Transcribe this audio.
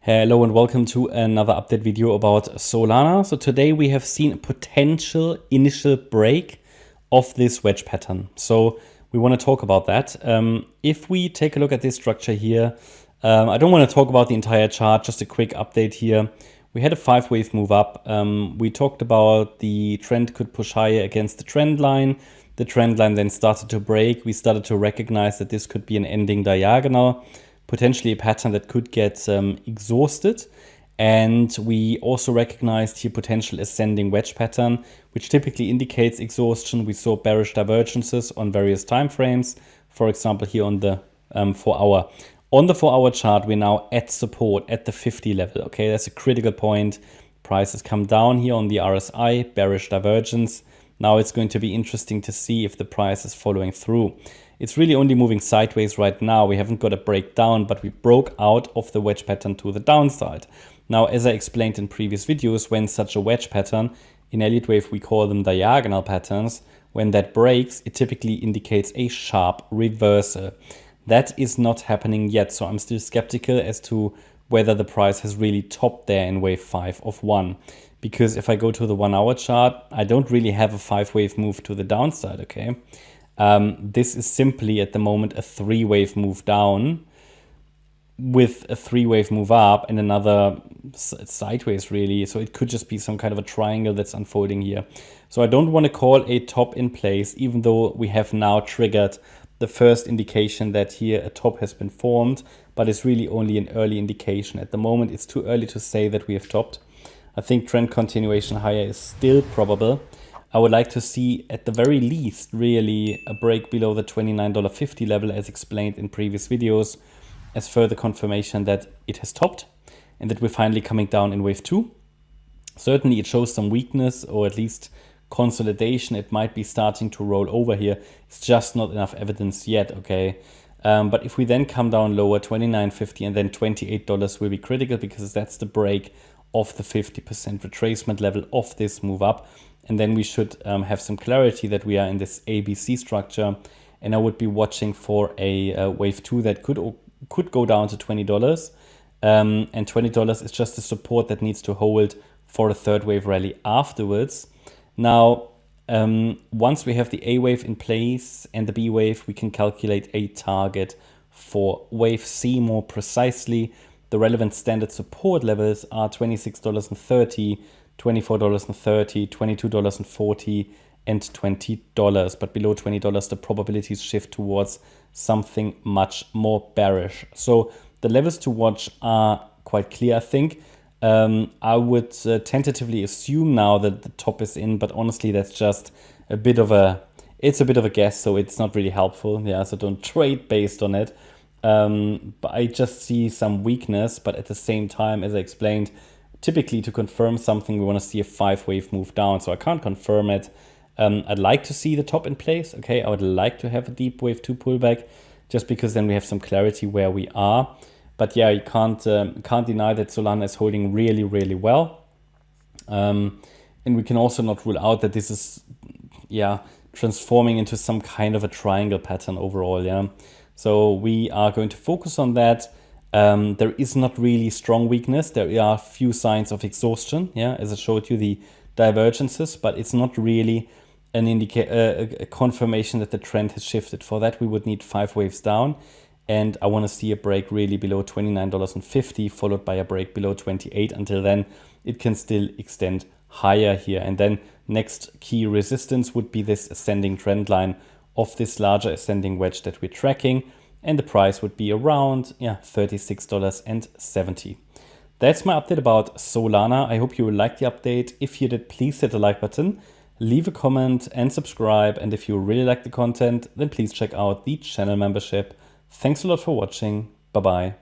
Hello and welcome to another update video about Solana. So today we have seen a potential initial break of this wedge pattern. So we want to talk about that. If we take a look at this structure here, I don't want to talk about the entire chart, just a quick update here. We had a 5-wave move up. We talked about the trend could push higher against the trend line. The trend line then started to break. We started to recognize that this could be an ending diagonal, potentially a pattern that could get exhausted. And we also recognized here potential ascending wedge pattern, which typically indicates exhaustion. We saw bearish divergences on various time frames. For example, here on the 4-hour. On the 4-hour chart, we're now at support at the 50 level. Okay, that's a critical point. Price has come down here on the RSI, bearish divergence. Now it's going to be interesting to see if the price is following through. It's really only moving sideways right now. We haven't got a breakdown, but we broke out of the wedge pattern to the downside. Now, as I explained in previous videos, when such a wedge pattern, in Elliott wave we call them diagonal patterns, when that breaks, it typically indicates a sharp reversal. That is not happening yet, so I'm still skeptical as to whether the price has really topped there in wave 5 of 1. Because if I go to the 1-hour chart, I don't really have a 5-wave move to the downside, okay? This is simply at the moment a 3-wave move down with a 3-wave move up and another sideways really. So it could just be some kind of a triangle that's unfolding here. So I don't want to call a top in place, even though we have now triggered the first indication that here a top has been formed, but it's really only an early indication. At the moment, it's too early to say that we have topped. I think trend continuation higher is still probable. I would like to see at the very least really a break below the $29.50 level as explained in previous videos as further confirmation that it has topped and that we're finally coming down in wave 2. Certainly it shows some weakness or at least consolidation. It might be starting to roll over here. It's just not enough evidence yet, okay? But if we then come down lower, $29.50 and then $28 will be critical because that's the break of the 50% retracement level of this move up. And then we should have some clarity that we are in this ABC structure. And I would be watching for a wave 2 that could go down to $20. And $20 is just the support that needs to hold for a third wave rally afterwards. Now, once we have the A wave in place and the B wave, we can calculate a target for wave C more precisely. The relevant standard support levels are $26.30, $24.30, $22.40, and $20. But below $20, the probabilities shift towards something much more bearish. So the levels to watch are quite clear, I think. I would tentatively assume now that the top is in, but honestly, that's just a bit of a guess, so it's not really helpful. Yeah, so don't trade based on it. But I just see some weakness, but at the same time, as I explained, typically to confirm something, we want to see a 5-wave move down. So I can't confirm it. I'd like to see the top in place. Okay, I would like to have a deep wave 2 pullback just because then we have some clarity where we are. But yeah, you can't deny that Solana is holding really, really well. And we can also not rule out that this is, transforming into some kind of a triangle pattern overall, yeah. So we are going to focus on that. There is not really strong weakness. There are few signs of exhaustion, yeah, as I showed you the divergences, but it's not really an a confirmation that the trend has shifted. For that, we would need 5 waves down. And I want to see a break really below $29.50, followed by a break below 28. Until then, it can still extend higher here. And then next key resistance would be this ascending trend line of this larger ascending wedge that we're tracking. And the price would be around $36.70. That's my update about Solana. I hope you will like the update. If you did, please hit the like button, leave a comment and subscribe. And if you really like the content, then please check out the channel membership. Thanks a lot for watching. Bye-bye.